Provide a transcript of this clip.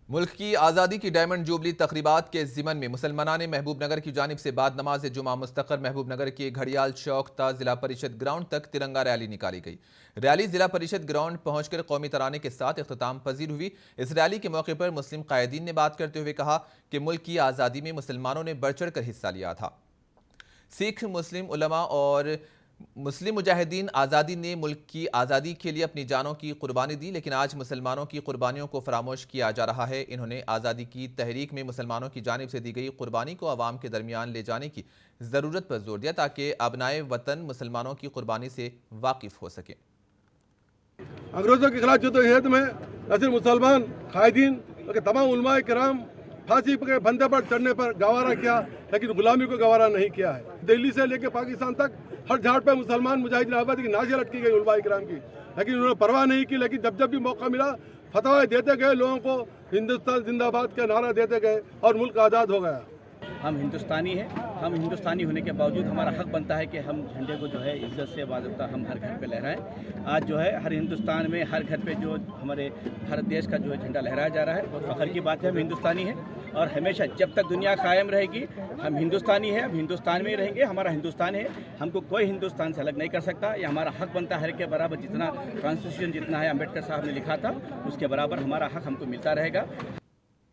ملک کی آزادی کی ڈائمنڈ جوبلی تقریبات کے ضمن میں مسلمانان محبوب نگر کی جانب سے بعد نماز جمعہ مستقر محبوب نگر کے گھڑیال چوک تا ضلع پریشد گراؤنڈ تک ترنگا ریلی نکالی گئی۔ ریلی ضلع پریشد گراؤنڈ پہنچ کر قومی ترانے کے ساتھ اختتام پذیر ہوئی۔ اس ریلی کے موقع پر مسلم قائدین نے بات کرتے ہوئے کہا کہ ملک کی آزادی میں مسلمانوں نے بڑھ چڑھ کر حصہ لیا تھا۔ سکھ مسلم علماء اور مسلم مجاہدین آزادی نے ملک کی آزادی کے لیے اپنی جانوں کی قربانی دی، لیکن آج مسلمانوں کی قربانیوں کو فراموش کیا جا رہا ہے۔ انہوں نے آزادی کی تحریک میں مسلمانوں کی جانب سے دی گئی قربانی کو عوام کے درمیان لے جانے کی ضرورت پر زور دیا تاکہ ابنائے وطن مسلمانوں کی قربانی سے واقف ہو سکیں۔ انگریزوں کے خلاف جدوجہد میں نہ صرف مسلمان قائدین بلکہ تمام علماء کرام پھانسی کے پھندے پر چڑھنے پر گوارہ کیا، لیکن غلامی کو گوارہ نہیں کیا ہے۔ دہلی سے لے کے پاکستان تک ہر جھاڑ پہ مسلمان مجاہدین آبادی کی نعشیں لٹکی گئی علماء کرام کی، لیکن انہوں نے پرواہ نہیں کی۔ لیکن جب بھی موقع ملا فتویٰ دیتے گئے، لوگوں کو ہندوستان زندہ باد کا نعرہ دیتے گئے اور ملک آزاد ہو گیا۔ ہم ہندوستانی ہیں، ہم ہندوستانی ہونے کے باوجود ہمارا حق بنتا ہے کہ ہم جھنڈے کو جو ہے عزت سے باضابطہ ہم ہر گھر پہ لہرائیں۔ آج جو ہے ہر ہندوستان میں ہر گھر پہ جو ہمارے بھارت دیش کا جو ہے جھنڈا لہرایا جا رہا ہے، بہت فخر کی بات ہے۔ ہم ہندوستانی ہیں اور ہمیشہ جب تک دنیا قائم رہے گی ہم ہندوستانی ہیں، ہم ہندوستان میں ہی رہیں گے۔ ہمارا ہندوستان ہے، ہم کو کوئی ہندوستان سے الگ نہیں کر سکتا۔ یہ ہمارا حق بنتا ہے کہ برابر جتنا کانسٹیٹیوشن جتنا ہے امبیڈکر صاحب نے لکھا تھا اس کے برابر ہمارا حق ہم کو ملتا رہے گا۔